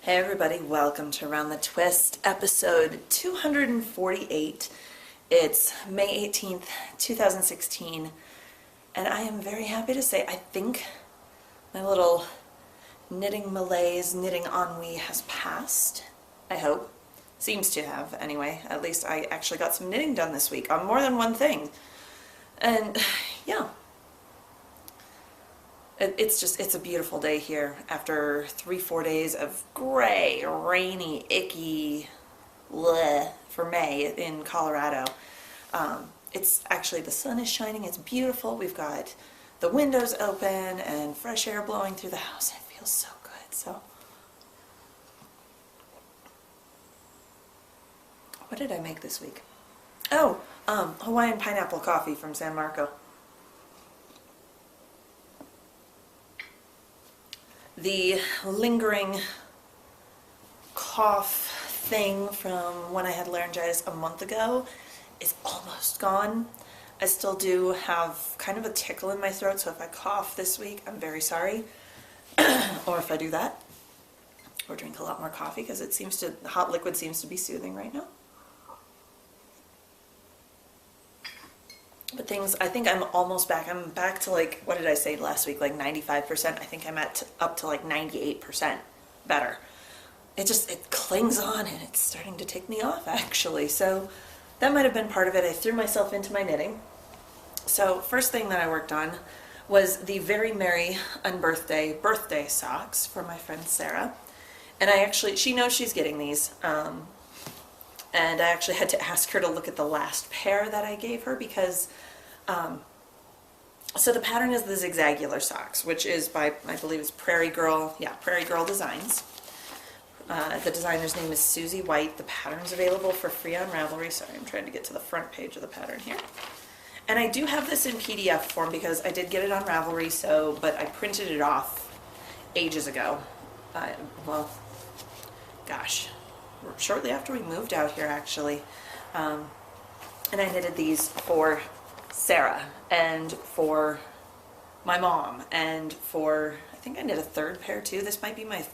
Hey everybody, welcome to Around the Twist, episode 248. It's May 18th, 2016, and I am very happy to say I think my little knitting malaise, knitting ennui has passed. I hope. Seems to have, anyway. At least I actually got some knitting done this week on more than one thing. And yeah. It's a beautiful day here after 3-4 days of gray, rainy, icky, bleh, for May in Colorado. It's actually, the sun is shining, it's beautiful, we've got the windows open and fresh air blowing through the house. It feels so good. So, what did I make this week? Oh, Hawaiian pineapple coffee from San Marco. The lingering cough thing from when I had laryngitis a month ago is almost gone. I still do have kind of a tickle in my throat, so if I cough this week, I'm very sorry. Or if I do that, or drink a lot more coffee, because the hot liquid seems to be soothing right now. But I think I'm almost back. I'm back to, like, what did I say last week? Like 95%. I think I'm up to like 98% better. It clings on and it's starting to take me off, actually. So that might have been part of it. I threw myself into my knitting. So first thing that I worked on was the Very Merry Unbirthday birthday socks for my friend Sarah. And she knows she's getting these. And I actually had to ask her to look at the last pair that I gave her because, so the pattern is the Zigzagular socks, which is by, I believe it's Prairie Girl Designs. The designer's name is Susie White. The pattern's available for free on Ravelry. Sorry, I'm trying to get to the front page of the pattern here. And I do have this in PDF form because I did get it on Ravelry, but I printed it off ages ago. Shortly after we moved out here, actually. And I knitted these for Sarah and for my mom and I think I knit a third pair too. This might be maybe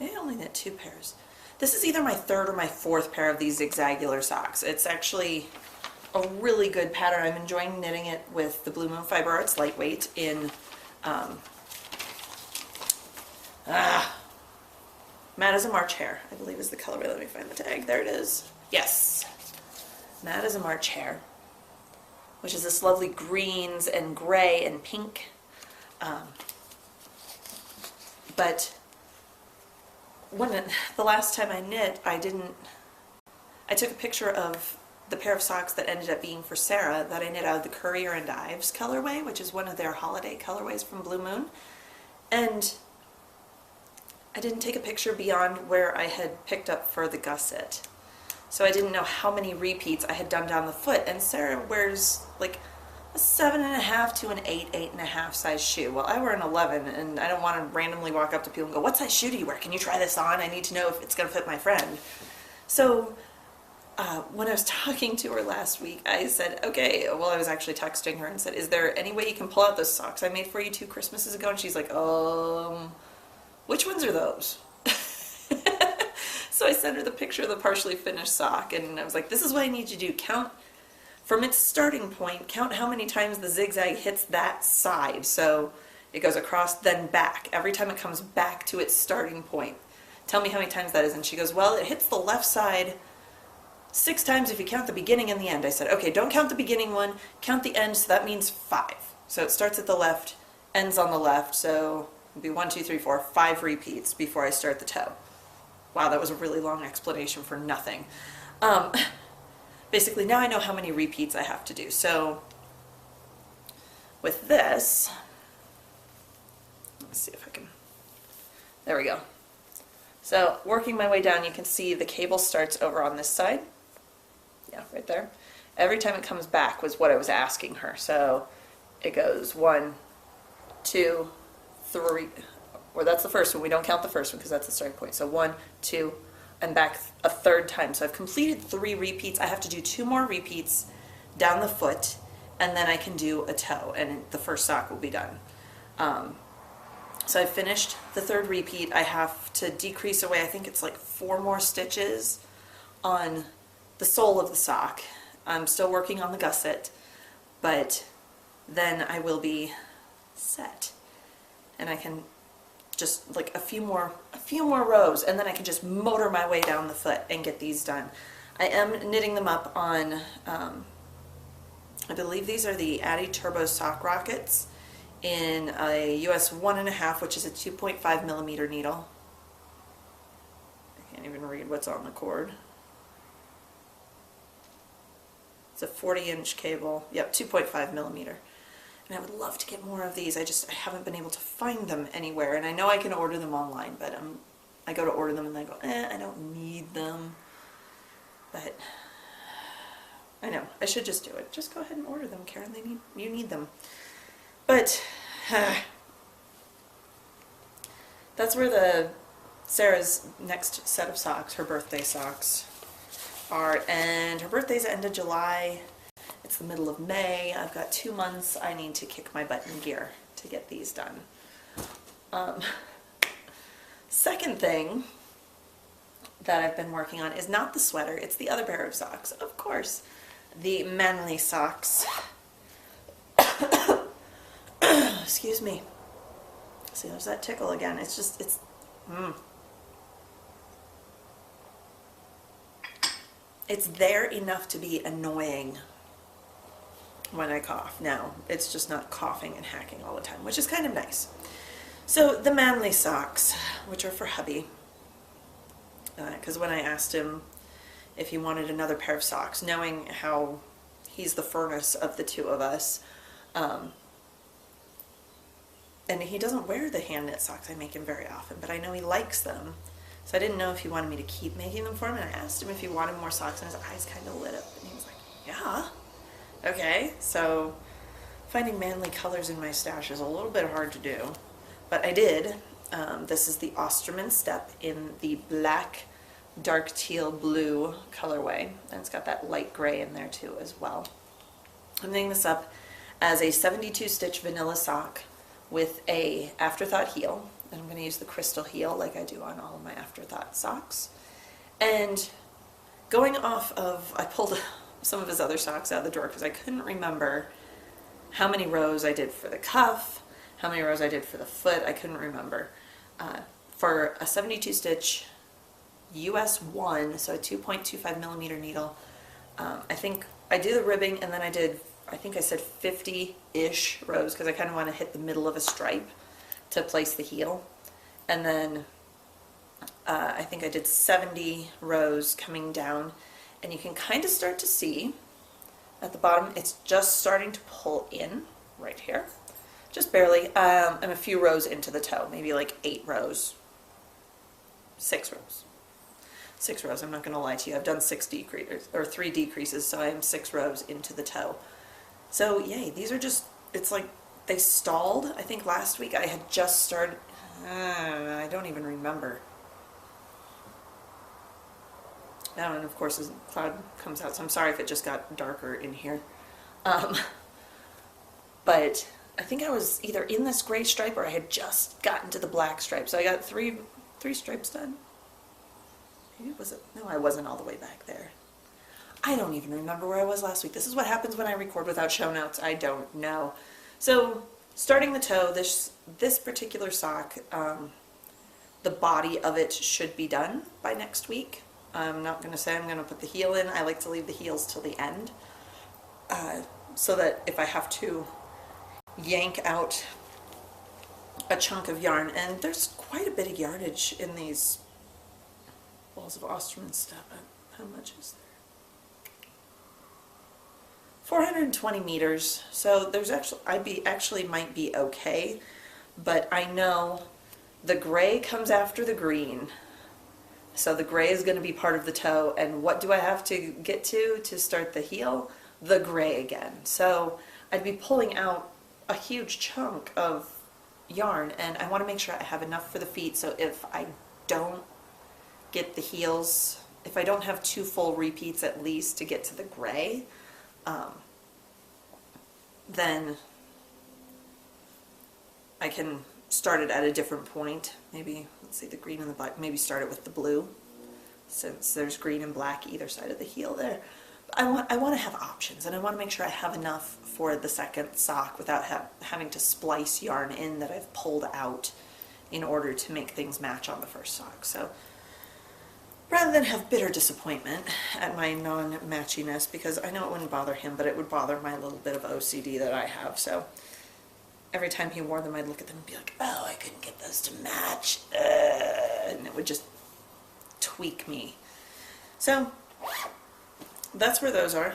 I only knit 2 pairs. This is either my third or my fourth pair of these Zigzagular socks. It's actually a really good pattern. I'm enjoying knitting it with the Blue Moon Fiber Arts Lightweight in Mad as a March Hare, I believe is the colorway. Let me find the tag. There it is. Yes. Mad as a March Hare, which is this lovely greens and gray and pink. But the last time I knit, I took a picture of the pair of socks that ended up being for Sarah that I knit out of the Courier and Ives colorway, which is one of their holiday colorways from Blue Moon. And I didn't take a picture beyond where I had picked up for the gusset. So I didn't know how many repeats I had done down the foot. And Sarah wears like a 7.5 to an 8.5 size shoe. Well, I wear an 11, and I don't want to randomly walk up to people and go, "What size shoe do you wear? Can you try this on? I need to know if it's going to fit my friend." So when I was talking to her last week, I said, okay, well, I was actually texting her and said, "Is there any way you can pull out those socks I made for you 2 Christmases ago?" And she's like, "Which ones are those?" So I sent her the picture of the partially finished sock, and I was like, "This is what I need you to do. Count from its starting point, count how many times the zigzag hits that side." So it goes across, then back. Every time it comes back to its starting point. Tell me how many times that is. And she goes, "Well, it hits the left side 6 times if you count the beginning and the end." I said, "Okay, don't count the beginning one, count the end, so that means 5. So it starts at the left, ends on the left, so it'll be 1, 2, 3, 4, 5 repeats before I start the toe." Wow, that was a really long explanation for nothing. Basically, now I know how many repeats I have to do. So with this, let's see if I can, there we go. So working my way down, you can see the cable starts over on this side. Yeah, right there. Every time it comes back was what I was asking her. So it goes 1, 2, 3, or that's the first one. We don't count the first one because that's the starting point. So 1, 2, and back a third time. So I've completed 3 repeats. I have to do 2 more repeats down the foot, and then I can do a toe, and the first sock will be done. So I finished the third repeat. I have to decrease away, I think it's like 4 more stitches on the sole of the sock. I'm still working on the gusset, but then I will be set. And I can just like a few more rows, and then I can just motor my way down the foot and get these done. I am knitting them up on, I believe these are the Addi Turbo Sock Rockets in a US 1.5, which is a 2.5 millimeter needle. I can't even read what's on the cord. It's a 40-inch cable. Yep, 2.5 millimeter. And I would love to get more of these. I haven't been able to find them anywhere. And I know I can order them online, but I go to order them and I go, I don't need them. But I know, I should just do it. Just go ahead and order them, Karen. You need them. But that's where Sarah's next set of socks, her birthday socks, are. And her birthday's the end of July. It's the middle of May. I've got 2 months. I need to kick my butt in gear to get these done. Second thing that I've been working on is not the sweater, it's the other pair of socks. Of course, the manly socks. Excuse me. See, there's that tickle again. It's there enough to be annoying when I cough. Now, it's just not coughing and hacking all the time, which is kind of nice. So the manly socks, which are for hubby, because when I asked him if he wanted another pair of socks, knowing how he's the furnace of the two of us, and he doesn't wear the hand knit socks I make him very often, but I know he likes them. So I didn't know if he wanted me to keep making them for him, and I asked him if he wanted more socks, and his eyes kind of lit up, and he was like, yeah, okay. So finding manly colors in my stash is a little bit hard to do, but I did. This is the Osterman Step in the black, dark teal blue colorway, and it's got that light gray in there too as well. I'm knitting this up as a 72 stitch vanilla sock with a afterthought heel, and I'm going to use the crystal heel like I do on all of my afterthought socks. And going off of, I pulled some of his other socks out of the drawer because I couldn't remember how many rows I did for the cuff, how many rows I did for the foot. I couldn't remember. For a 72 stitch US 1, so a 2.25 millimeter needle, I think I do the ribbing, and then I did, I think I said 50-ish rows because I kind of want to hit the middle of a stripe to place the heel. And then I think I did 70 rows coming down, and you can kind of start to see at the bottom it's just starting to pull in right here, just barely. I'm a few rows into the toe, maybe like 8 rows, 6 rows. 6 rows, I'm not going to lie to you. I've done 6 decreases, or 3 decreases, so I am 6 rows into the toe. So yay, these are just, it's like they stalled. I think last week I had just started, I don't even remember. Oh, and of course the cloud comes out, so I'm sorry if it just got darker in here. But I think I was either in this gray stripe or I had just gotten to the black stripe. So I got three stripes done. Maybe was it? No, I wasn't all the way back there. I don't even remember where I was last week. This is what happens when I record without show notes. I don't know. So starting the toe, this particular sock, the body of it should be done by next week. I'm not going to say I'm going to put the heel in. I like to leave the heels till the end, so that if I have to yank out a chunk of yarn, and there's quite a bit of yardage in these balls of Osterman Step. How much is there? 420 meters. So there's actually might be okay, but I know the gray comes after the green. So the gray is going to be part of the toe, and what do I have to get to start the heel? The gray again. So I'd be pulling out a huge chunk of yarn, and I want to make sure I have enough for the feet, so if I don't get the heels, if I don't have 2 full repeats at least to get to the gray, then I can started at a different point. Maybe, let's see, the green and the black, maybe start it with the blue, since there's green and black either side of the heel there. I want to have options, and I want to make sure I have enough for the second sock without having to splice yarn in that I've pulled out in order to make things match on the first sock. So rather than have bitter disappointment at my non-matchiness, because I know it wouldn't bother him, but it would bother my little bit of OCD that I have. So every time he wore them, I'd look at them and be like, oh, I couldn't get those to match. And it would just tweak me. So that's where those are.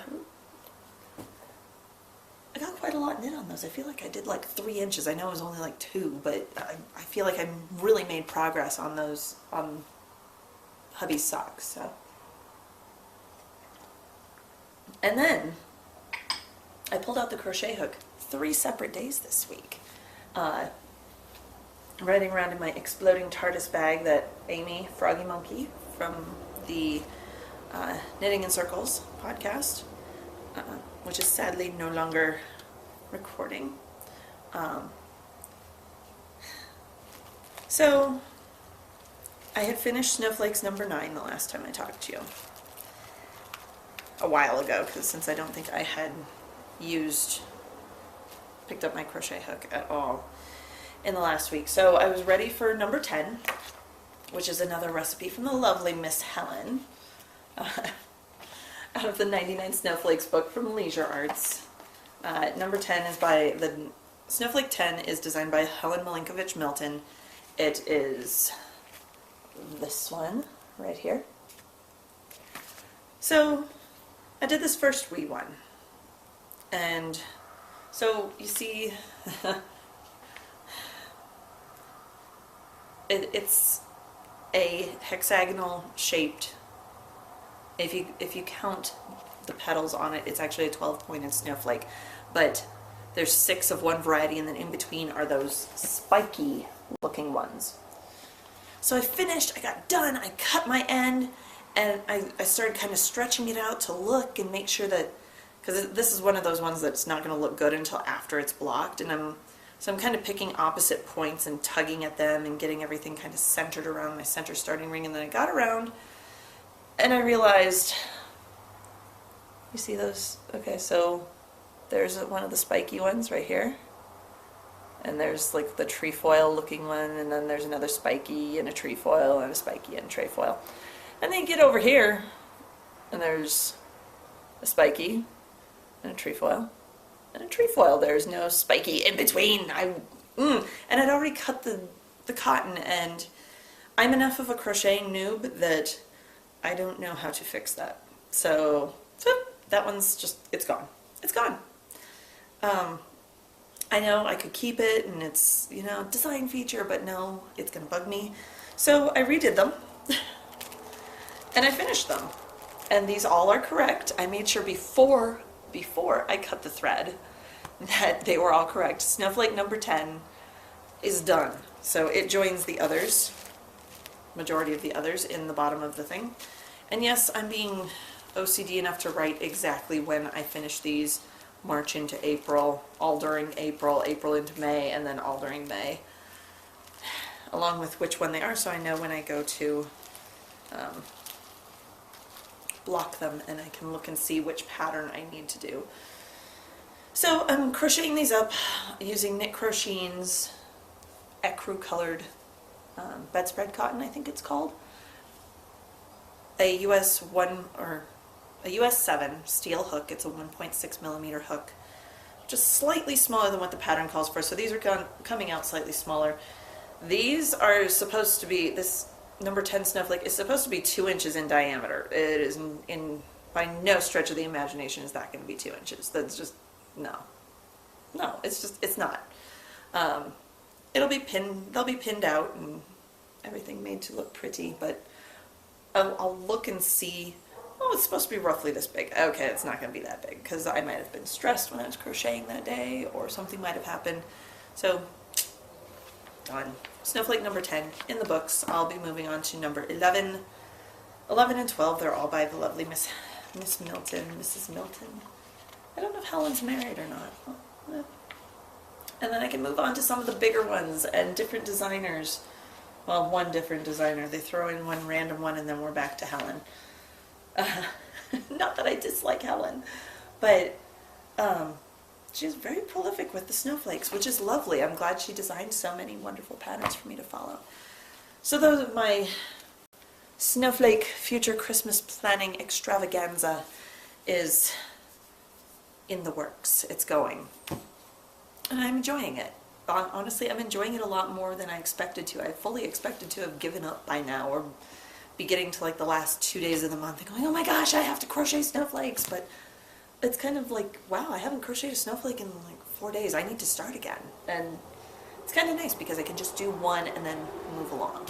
I got quite a lot knit on those. I feel like I did like 3 inches. I know it was only like 2, but I feel like I really made progress on those, on hubby's socks. So, and then I pulled out the crochet hook 3 separate days this week, riding around in my exploding TARDIS bag that Amy Froggy Monkey from the Knitting in Circles podcast, which is sadly no longer recording. So I had finished Snowflakes number 9 the last time I talked to you, a while ago, because since I don't think I had picked up my crochet hook at all in the last week. So I was ready for number 10, which is another recipe from the lovely Miss Helen, out of the 99 Snowflakes book from Leisure Arts. Number 10 is by Snowflake 10 is designed by Helen Milinkovich Milton. It is this one right here. So I did this first wee one, and so you see it's a hexagonal shaped, if you count the petals on it, it's actually a 12-pointed snowflake, but there's 6 of one variety, and then in between are those spiky looking ones. So I finished, I got done, I cut my end, and I started kind of stretching it out to look and make sure that, because this is one of those ones that's not going to look good until after it's blocked, and I'm kind of picking opposite points and tugging at them and getting everything kind of centered around my center starting ring, and then I got around and I realized, you see those? Okay, so there's one of the spiky ones right here, and there's like the trefoil looking one, and then there's another spiky and a trefoil and a spiky and a trefoil. And then you get over here and there's a spiky and a trefoil and a trefoil. There's no spiky in between. And I'd already cut the cotton, and I'm enough of a crocheting noob that I don't know how to fix that. So that one's just, it's gone. It's gone. I know I could keep it, and it's, you know, design feature, but no, it's gonna bug me. So I redid them and I finished them, and these all are correct. I made sure before I cut the thread that they were all correct. Snowflake number 10 is done, so it joins the others, majority of the others, in the bottom of the thing. And yes, I'm being OCD enough to write exactly when I finish these. March into April, all during April, April into May, and then all during May, along with which one they are, so I know when I go to block them, and I can look and see which pattern I need to do. So I'm crocheting these up using Knit Crochet's ecru colored bedspread cotton, I think it's called. A US 7 steel hook. It's a 1.6 millimeter hook, just slightly smaller than what the pattern calls for. So these are coming out slightly smaller. These are supposed to be, this number 10 snowflake is supposed to be 2 inches in diameter. It is by no stretch of the imagination is that going to be 2 inches. That's just, no, it's not. They'll be pinned out and everything made to look pretty, but I'll look and see. Oh, it's supposed to be roughly this big. Okay, it's not going to be that big, because I might have been stressed when I was crocheting that day, or something might have happened. So, done. Snowflake number 10 in the books. I'll be moving on to number 11. 11 and 12, they're all by the lovely Miss Milton, Mrs. Milton. I don't know if Helen's married or not. And then I can move on to some of the bigger ones and different designers. Well, one different designer. They throw in one random one and then we're back to Helen. Not that I dislike Helen, but she's very prolific with the snowflakes, which is lovely. I'm glad she designed so many wonderful patterns for me to follow. So those are my Snowflake future Christmas planning extravaganza is in the works. It's going. And I'm enjoying it. Honestly, I'm enjoying it a lot more than I expected to. I fully expected to have given up by now, or be getting to like the last 2 days of the month and going, oh my gosh, I have to crochet snowflakes. But it's kind of like, wow, I haven't crocheted a snowflake in like 4 days. I need to start again. And it's kind of nice because I can just do one and then move along.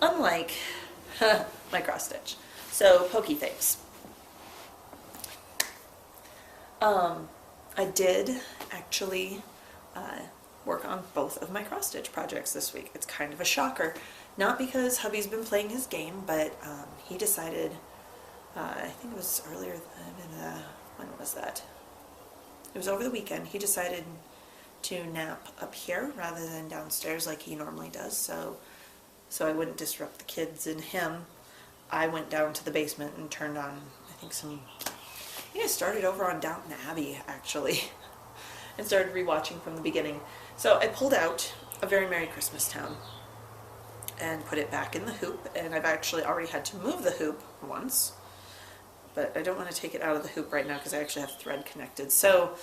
Unlike my cross stitch. So, pokey things. I did actually work on both of my cross stitch projects this week. It's kind of a shocker. Not because hubby's been playing his game, but he decided, I think it was earlier than, when was that? It was over the weekend. He decided to nap up here rather than downstairs like he normally does, so I wouldn't disrupt the kids and him. I went down to the basement and turned on, I think I started over on Downton Abbey, actually, and started rewatching from the beginning. So I pulled out A Very Merry Christmas Town and put it back in the hoop, and I've actually already had to move the hoop once, but I don't want to take it out of the hoop right now because I actually have thread connected. So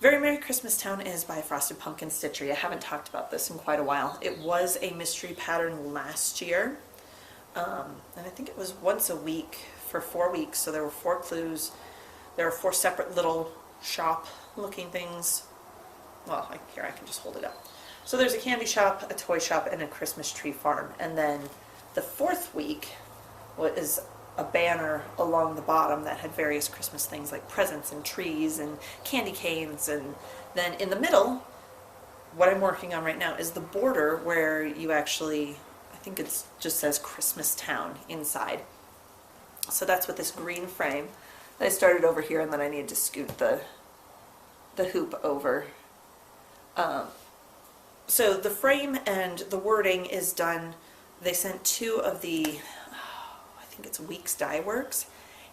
Very Merry Christmas Town is by Frosted Pumpkin Stitchery. I haven't talked about this in quite a while. It was a mystery pattern last year, and I think it was once a week for 4 weeks, so there were 4 clues. There are 4 separate little shop-looking things. Well, here I can just hold it up. So there's a candy shop, a toy shop, and a Christmas tree farm. And then the 4th week was a banner along the bottom that had various Christmas things like presents and trees and candy canes. And then in the middle, what I'm working on right now is the border where you actually, I think it just says Christmas Town inside. So that's with this green frame. I started over here and then I needed to scoot the hoop over. So the frame and the wording is done. They sent 2 of the, I think it's Weeks Dye Works,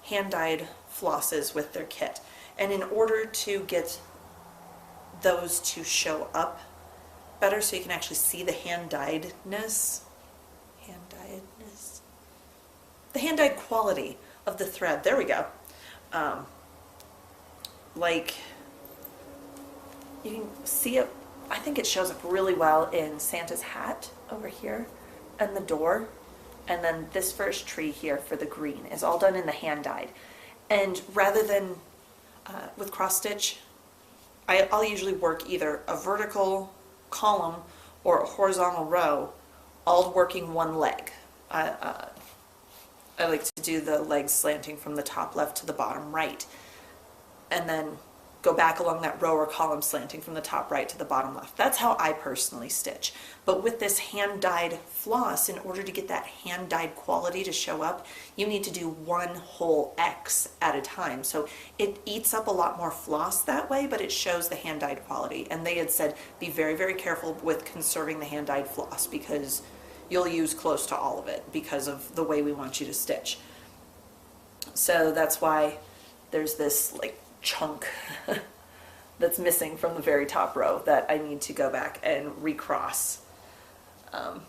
hand-dyed flosses with their kit. And in order to get those to show up better so you can actually see the hand-dyedness, the hand-dyed quality of the thread, there we go. Like, you can see it, I think it shows up really well in Santa's hat over here and the door, and then this first tree here for the green is all done in the hand dyed. And rather than with cross stitch, I'll usually work either a vertical column or a horizontal row, all working one leg. I like to do the legs slanting from the top left to the bottom right, and then go back along that row or column slanting from the top right to the bottom left. That's how I personally stitch. But with this hand-dyed floss, in order to get that hand-dyed quality to show up, you need to do one whole X at a time. So it eats up a lot more floss that way, but it shows the hand-dyed quality. And they had said, be very, very careful with conserving the hand-dyed floss because you'll use close to all of it because of the way we want you to stitch. So that's why there's this like chunk that's missing from the very top row that I need to go back and recross. And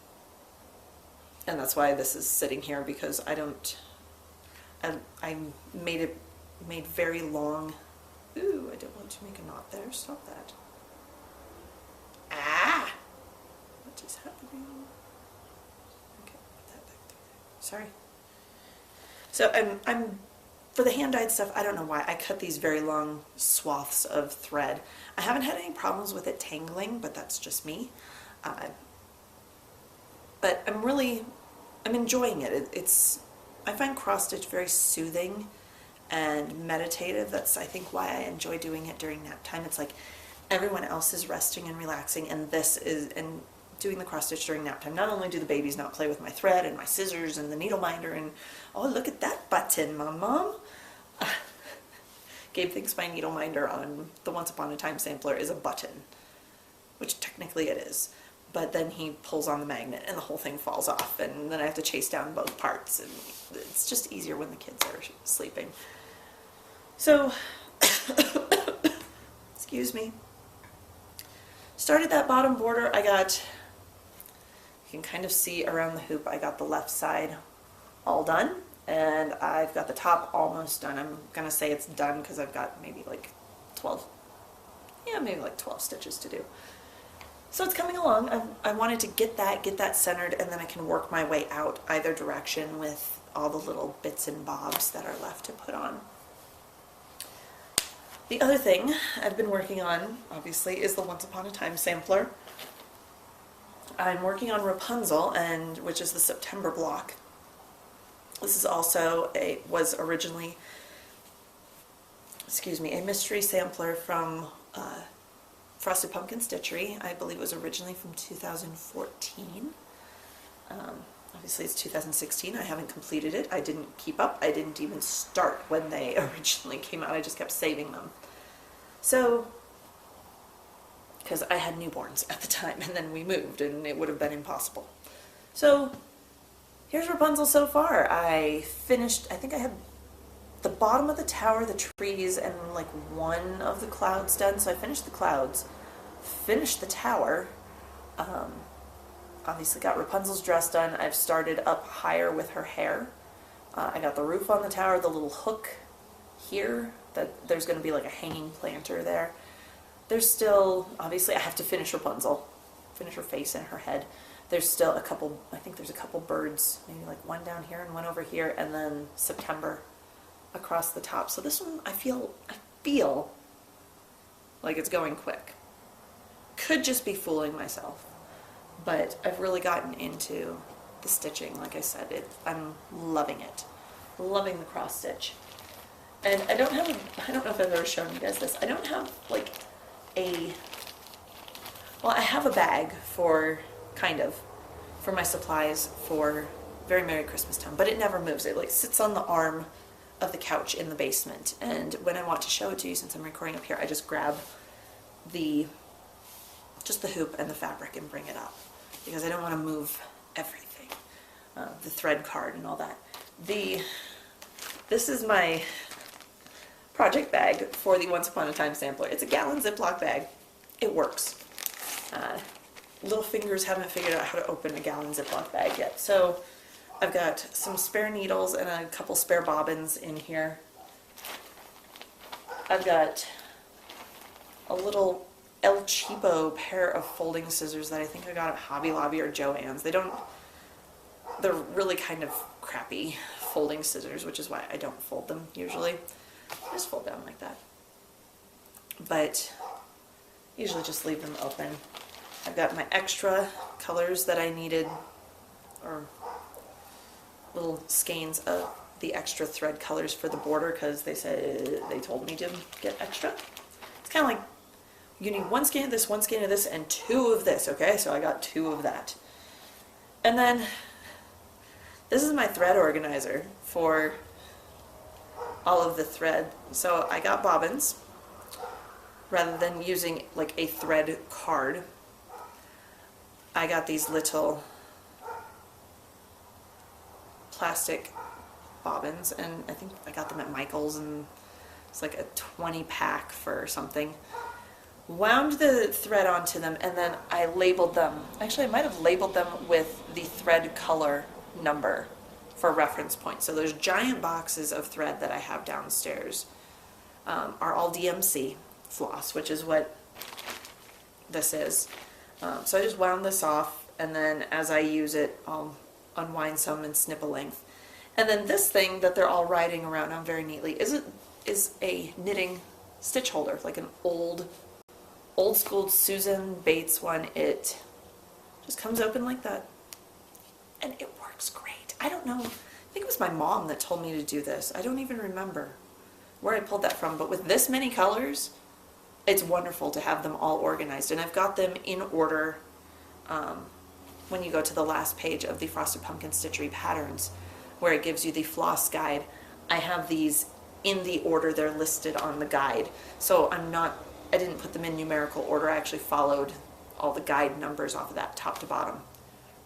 that's why this is sitting here, because I made very long. Ooh, I don't want to make a knot there. Stop that. Ah! What is happening? Okay, put that back there. Sorry. So I'm for the hand-dyed stuff, I don't know why. I cut these very long swaths of thread. I haven't had any problems with it tangling, but that's just me. But I'm enjoying it. I find cross-stitch very soothing and meditative. That's, I think, why I enjoy doing it during nap time. It's like everyone else is resting and relaxing, and doing the cross-stitch during nap time. Not only do the babies not play with my thread and my scissors and the needle minder and, oh, look at that button, Mom. Gabe thinks my needle minder on the Once Upon a Time sampler is a button, which technically it is. But then he pulls on the magnet and the whole thing falls off, and then I have to chase down both parts, and it's just easier when the kids are sleeping. So, excuse me. Started that bottom border. I got, you can kind of see around the hoop, I got the left side all done, and I've got the top almost done. I'm gonna say it's done because I've got maybe like 12, yeah, maybe like 12 stitches to do. So it's coming along. I wanted to get that centered, and then I can work my way out either direction with all the little bits and bobs that are left to put on. The other thing I've been working on, obviously, is the Once Upon a Time sampler. I'm working on Rapunzel, which is the September block. This is also was originally, excuse me, a mystery sampler from Frosted Pumpkin Stitchery. I believe it was originally from 2014. Obviously it's 2016. I haven't completed it. I didn't keep up. I didn't even start when they originally came out. I just kept saving them. So, because I had newborns at the time, and then we moved, and it would have been impossible. So, here's Rapunzel so far. I finished, I think I had the bottom of the tower, the trees, and like one of the clouds done. So I finished the clouds, finished the tower, obviously got Rapunzel's dress done. I've started up higher with her hair. I got the roof on the tower, the little hook here, that there's going to be like a hanging planter there. There's still, obviously I have to finish Rapunzel, finish her face and her head. There's still a couple, I think there's a couple birds, maybe like one down here and one over here, and then September across the top. So this one I feel like it's going quick. Could just be fooling myself, but I've really gotten into the stitching. Like I said, I'm loving it. Loving the cross stitch. And I don't know if I've ever shown you guys this. I don't have like well, I have a bag for my supplies for Very Merry Christmas Time, but it never moves. It like sits on the arm of the couch in the basement, and when I want to show it to you, since I'm recording up here, I just grab just the hoop and the fabric and bring it up, because I don't want to move everything, the thread card and all that. This is my project bag for the Once Upon a Time sampler. It's a gallon Ziploc bag. It works. Little fingers haven't figured out how to open a gallon Ziploc bag yet, so I've got some spare needles and a couple spare bobbins in here. I've got a little El Cheapo pair of folding scissors that I think I got at Hobby Lobby or Joann's. They're really kind of crappy folding scissors, which is why I don't fold them usually. I just fold down like that. But usually just leave them open. I've got my extra colors that I needed, or little skeins of the extra thread colors for the border, because they told me to get extra. It's kind of like you need one skein of this, one skein of this, and two of this, okay? So I got two of that. And then this is my thread organizer for all of the thread. So I got bobbins rather than using like a thread card. I got these little plastic bobbins, and I think I got them at Michael's, and it's like a 20 pack for something. Wound the thread onto them, and then I labeled them. Actually, I might have labeled them with the thread color number for reference point. So those giant boxes of thread that I have downstairs are all DMC floss, which is what this is. So I just wound this off, and then as I use it, I'll unwind some and snip a length. And then this thing that they're all riding around on very neatly is a knitting stitch holder, like an old school Susan Bates one. It just comes open like that, and it works great. I don't know, I think it was my mom that told me to do this. I don't even remember where I pulled that from, but with this many colors, it's wonderful to have them all organized. And I've got them in order. When you go to the last page of the Frosted Pumpkin Stitchery patterns, where it gives you the floss guide, I have these in the order they're listed on the guide. So I didn't put them in numerical order, I actually followed all the guide numbers off of that top to bottom.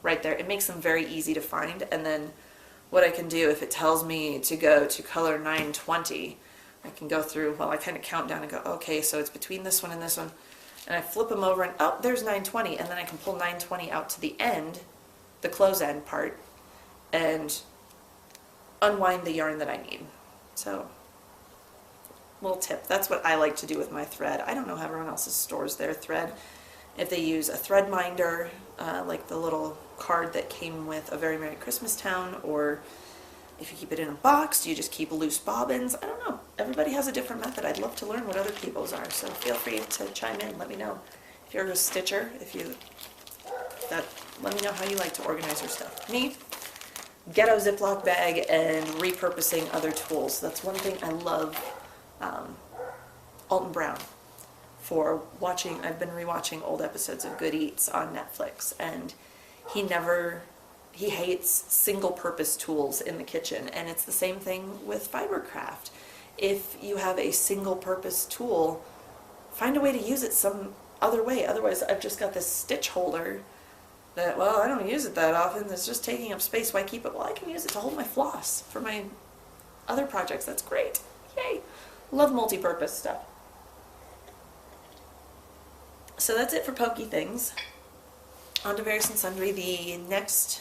Right there, it makes them very easy to find, and then what I can do, if it tells me to go to color 920, I can go through, well, I kind of count down and go, okay, so it's between this one and this one, and I flip them over and, oh, there's 920, and then I can pull 920 out to the end, the close end part, and unwind the yarn that I need. So, little tip, that's what I like to do with my thread. I don't know how everyone else stores their thread. If they use a thread minder, like the little card that came with A Very Merry Christmas Town, or if you keep it in a box, do you just keep loose bobbins? I don't know. Everybody has a different method. I'd love to learn what other people's are, so feel free to chime in. Let me know. If you're a stitcher, let me know how you like to organize your stuff. Me, ghetto Ziploc bag and repurposing other tools. That's one thing I love Alton Brown for watching. I've been rewatching old episodes of Good Eats on Netflix, and he hates single-purpose tools in the kitchen, and it's the same thing with fibercraft. If you have a single-purpose tool, find a way to use it some other way. Otherwise, I've just got this stitch holder that, well, I don't use it that often. It's just taking up space. Why keep it? Well, I can use it to hold my floss for my other projects. That's great. Yay. Love multi-purpose stuff. So that's it for Pokey Things. On to Various and Sundry. The next,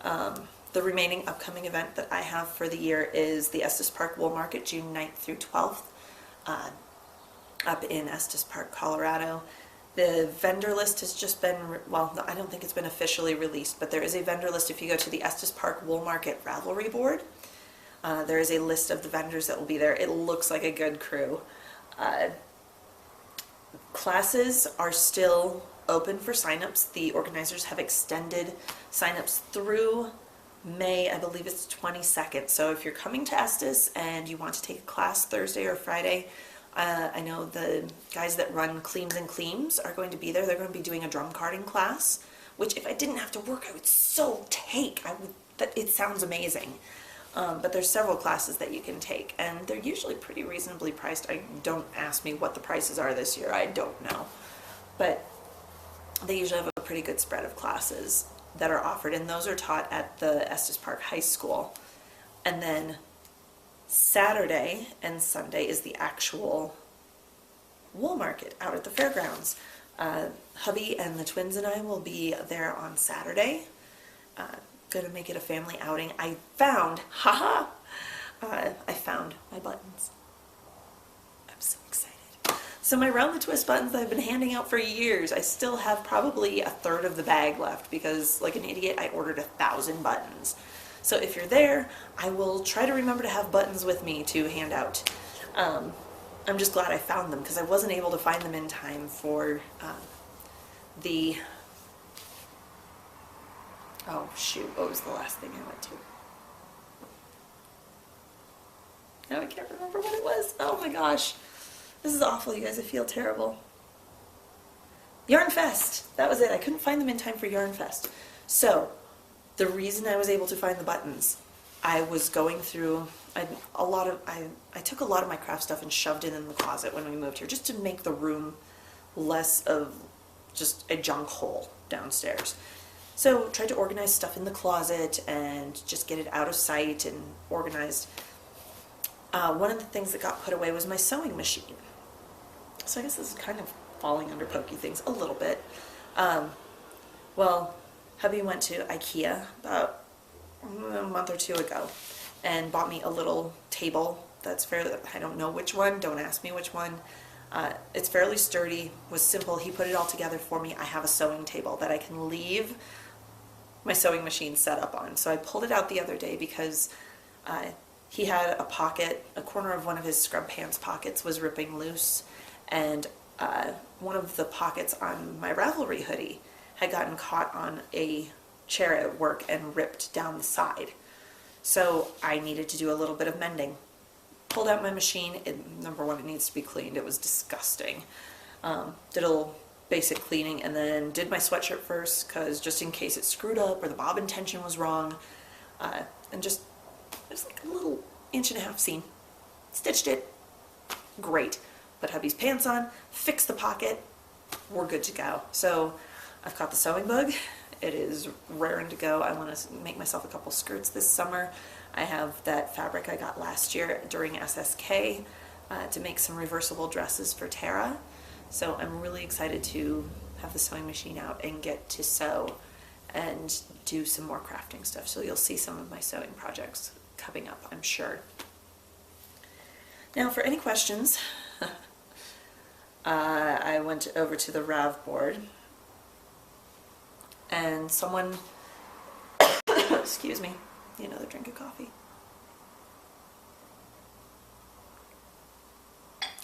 the remaining upcoming event that I have for the year is the Estes Park Wool Market, June 9th through 12th, up in Estes Park, Colorado. The vendor list has just been, well, I don't think it's been officially released, but there is a vendor list. If you go to the Estes Park Wool Market Ravelry board, there is a list of the vendors that will be there. It looks like a good crew. Classes are still open for signups. The organizers have extended signups through May, I believe it's 22nd. So if you're coming to Estes and you want to take a class Thursday or Friday, I know the guys that run Cleams and Cleams are going to be there. They're going to be doing a drum carding class, which if I didn't have to work, I would so take. It sounds amazing. But there's several classes that you can take, and they're usually pretty reasonably priced. Don't ask me what the prices are this year. I don't know. But they usually have a pretty good spread of classes that are offered, and those are taught at the Estes Park High School. And then Saturday and Sunday is the actual wool market out at the fairgrounds. Hubby and the twins and I will be there on Saturday. Gonna make it a family outing. I found my buttons. I'm so excited. So my Round the Twist buttons that I've been handing out for years, I still have probably a third of the bag left because, like an idiot, I ordered 1,000 buttons. So if you're there, I will try to remember to have buttons with me to hand out. I'm just glad I found them because I wasn't able to find them in time for the... Oh shoot, what was the last thing I went to? Now I can't remember what it was. Oh my gosh. This is awful, you guys. I feel terrible. Yarn Fest. That was it. I couldn't find them in time for Yarn Fest. So, the reason I was able to find the buttons, I was going through I took a lot of my craft stuff and shoved it in the closet when we moved here, just to make the room less of just a junk hole downstairs. So tried to organize stuff in the closet and just get it out of sight and organized. One of the things that got put away was my sewing machine. So I guess this is kind of falling under Pokey Things a little bit. Well, hubby went to IKEA about a month or two ago and bought me a little table that's fairly, I don't know which one, don't ask me which one. It's fairly sturdy, was simple. He put it all together for me. I have a sewing table that I can leave my sewing machine set up on. So I pulled it out the other day because he had a pocket, a corner of one of his scrub pants pockets was ripping loose, and one of the pockets on my Ravelry hoodie had gotten caught on a chair at work and ripped down the side. So I needed to do a little bit of mending. Pulled out my machine. Number one, it needs to be cleaned. It was disgusting. Did a little basic cleaning and then did my sweatshirt first because just in case it screwed up or the bobbin tension was wrong. And just, it was like a little 1.5 inch seam. stitched it, great. Put hubby's pants on, fix the pocket, we're good to go. So I've caught the sewing bug. It is raring to go. I want to make myself a couple skirts this summer. I have that fabric I got last year during SSK to make some reversible dresses for Tara. So I'm really excited to have the sewing machine out and get to sew and do some more crafting stuff. So you'll see some of my sewing projects coming up, I'm sure. Now for any questions, I went over to the Rav board and someone, excuse me, need another drink of coffee.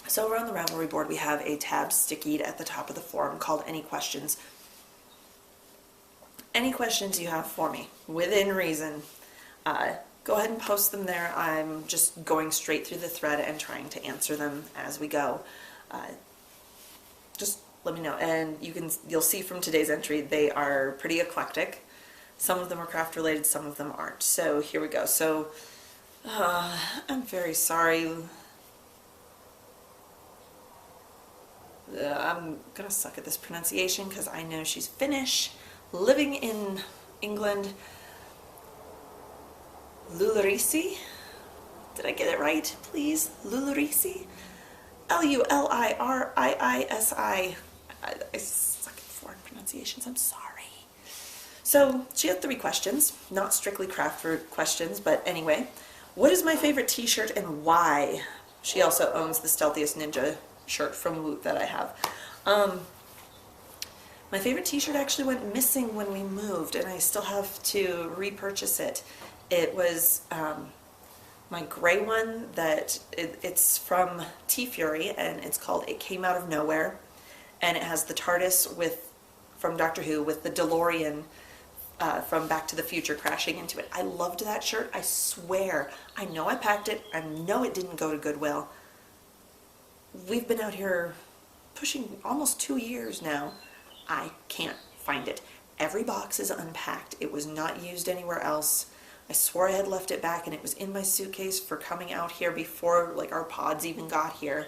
So over on the Ravelry board we have a tab stickied at the top of the forum called Any Questions. Any questions you have for me, within reason, go ahead and post them there. I'm just going straight through the thread and trying to answer them as we go. Just let me know. And you'll see from today's entry, they are pretty eclectic. Some of them are craft related, some of them aren't. So here we go. So I'm very sorry. I'm gonna suck at this pronunciation because I know she's Finnish, living in England. Lulurisi? Did I get it right, please? Lulurisi? Lulirisi. I suck at foreign pronunciations, I'm sorry. So she had 3 questions, not strictly craft questions, but anyway. What is my favorite t-shirt and why? She also owns the Stealthiest Ninja shirt from Woot that I have. My favorite t-shirt actually went missing when we moved and I still have to repurchase it. It was my gray one that it's from T-Fury and it's called It Came Out of Nowhere, and it has the TARDIS from Doctor Who with the DeLorean from Back to the Future crashing into it. I loved that shirt, I swear. I know I packed it, I know it didn't go to Goodwill. We've been out here pushing almost 2 years now. I can't find it. Every box is unpacked. It was not used anywhere else. I swore I had left it back and it was in my suitcase for coming out here before like our pods even got here.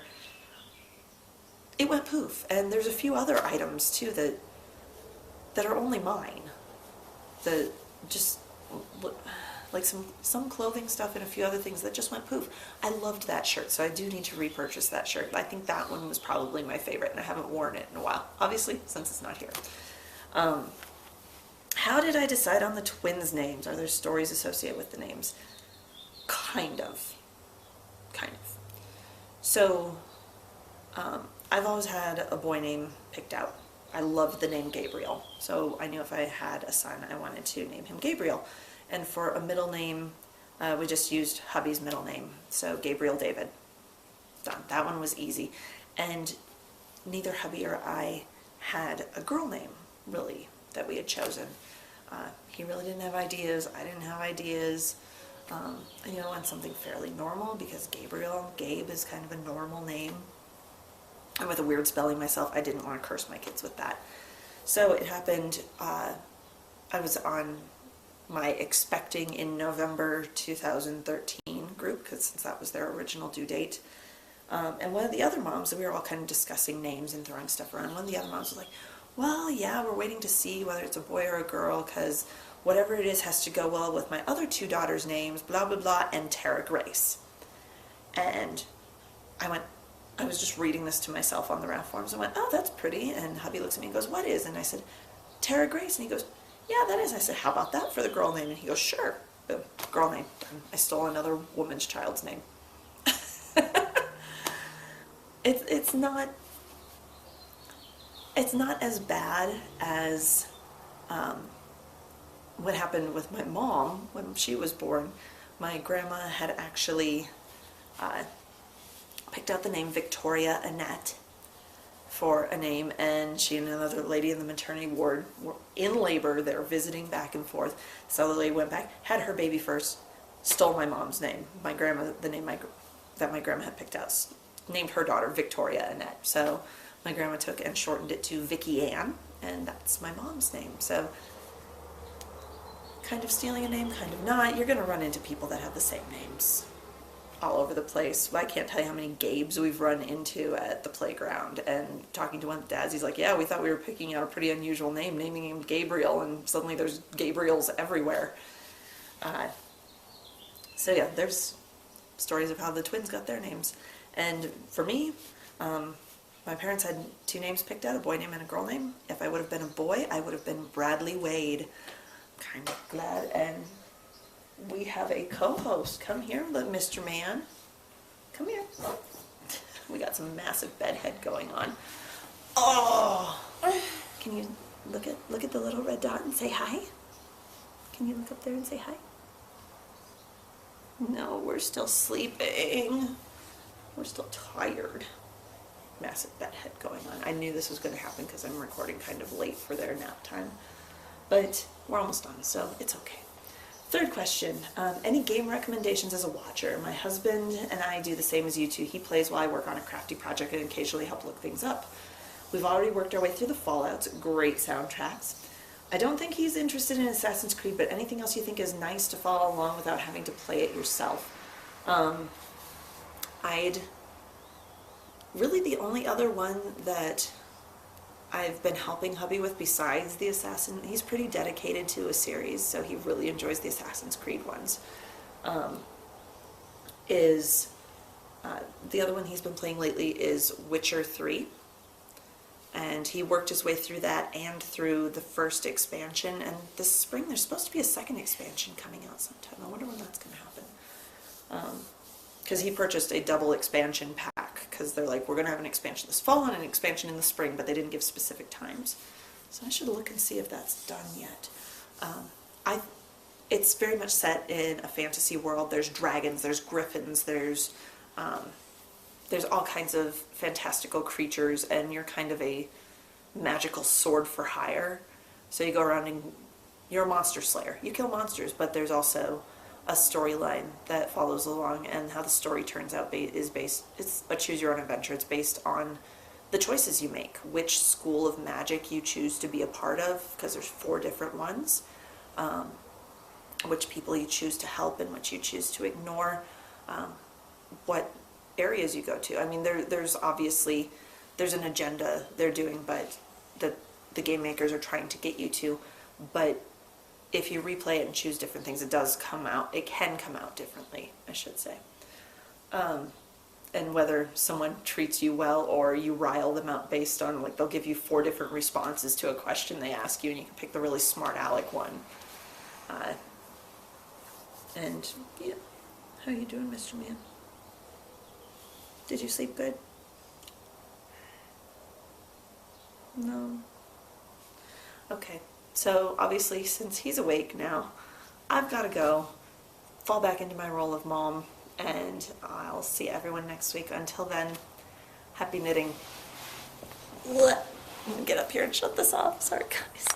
It went poof. And there's a few other items too that are only mine. Just like some clothing stuff and a few other things that just went poof. I loved that shirt, so I do need to repurchase that shirt. I think that one was probably my favorite and I haven't worn it in a while, obviously, since it's not here. How did I decide on the twins' names? Are there stories associated with the names? Kind of. So, I've always had a boy name picked out. I loved the name Gabriel, so I knew if I had a son, I wanted to name him Gabriel. And for a middle name, we just used hubby's middle name, so Gabriel David. Done. That one was easy. And neither hubby or I had a girl name, really, that we had chosen. He really didn't have ideas, I didn't have ideas. You know, on something fairly normal, because Gabe is kind of a normal name. And with a weird spelling myself, I didn't want to curse my kids with that. So it happened, I was on my expecting in November 2013 group, because since that was their original due date. And one of the other moms, we were all kind of discussing names and throwing stuff around. One of the other moms was like, well, yeah, we're waiting to see whether it's a boy or a girl, because whatever it is has to go well with my other 2 daughters' names, blah, blah, blah, and Tara Grace. And I was just reading this to myself on the RAF forums. I went, oh, that's pretty. And hubby looks at me and goes, what is? And I said, Tara Grace. And he goes, yeah, that is. I said, how about that for the girl name? And he goes, sure. Boom, girl name. Done. I stole another woman's child's name. It's not as bad as what happened with my mom when she was born. My grandma had actually picked out the name Victoria Annette for a name, and she and another lady in the maternity ward were in labor. They were visiting back and forth. So the lady went back, had her baby first, stole my mom's name. My grandma, the name that my grandma had picked out, named her daughter Victoria Annette. So my grandma took and shortened it to Vicky Ann, and that's my mom's name. So kind of stealing a name, kind of not. You're going to run into people that have the same names. all over the place. I can't tell you how many Gabes we've run into at the playground. And talking to one of the dads, he's like, yeah, we thought we were picking out a pretty unusual name, naming him Gabriel, and suddenly there's Gabriels everywhere. So yeah, there's stories of how the twins got their names. And for me, my parents had two names picked out, a boy name and a girl name. If I would have been a boy, I would have been Bradley Wade. Kind of glad. And we have a co-host. Come here, Mr. Man. Come here. We got some massive bedhead going on. Oh! Can you look at the little red dot and say hi? Can you look up there and say hi? No, we're still sleeping. We're still tired. Massive bedhead going on. I knew this was going to happen because I'm recording kind of late for their nap time. But we're almost done, so it's okay. Third question, any game recommendations as a watcher? My husband and I do the same as you two. He plays while I work on a crafty project and occasionally help look things up. We've already worked our way through the Fallouts, great soundtracks. I don't think he's interested in Assassin's Creed, but anything else you think is nice to follow along without having to play it yourself? Really the only other one that I've been helping hubby with besides the Assassin, he's pretty dedicated to a series, so he really enjoys the Assassin's Creed ones, the other one he's been playing lately is Witcher 3. And he worked his way through that and through the first expansion. And this spring there's supposed to be a second expansion coming out sometime. I wonder when that's going to happen. Because he purchased a double expansion pack. Because they're like, we're going to have an expansion this fall and an expansion in the spring. But they didn't give specific times. So I should look and see if that's done yet. It's very much set in a fantasy world. There's dragons, there's griffins, there's all kinds of fantastical creatures, and you're kind of a magical sword for hire. So you go around and you're a monster slayer. You kill monsters, but there's also a storyline that follows along, and how the story turns out is based, it's a choose your own adventure. It's based on the choices you make, which school of magic you choose to be a part of, because there's 4 different ones, which people you choose to help and which you choose to ignore, what areas you go to. I mean, there's obviously, there's an agenda they're doing, but the game makers are trying to get you to, but if you replay it and choose different things, it can come out differently, I should say. And whether someone treats you well or you rile them out based on, like, they'll give you 4 different responses to a question they ask you, and you can pick the really smart aleck one. And yeah, how you doing, Mr. Man? Did you sleep good? No. Okay, so obviously since he's awake now, I've got to go fall back into my role of mom, and I'll see everyone next week. Until then, happy knitting. I'm gonna get up here and shut this off. Sorry, guys.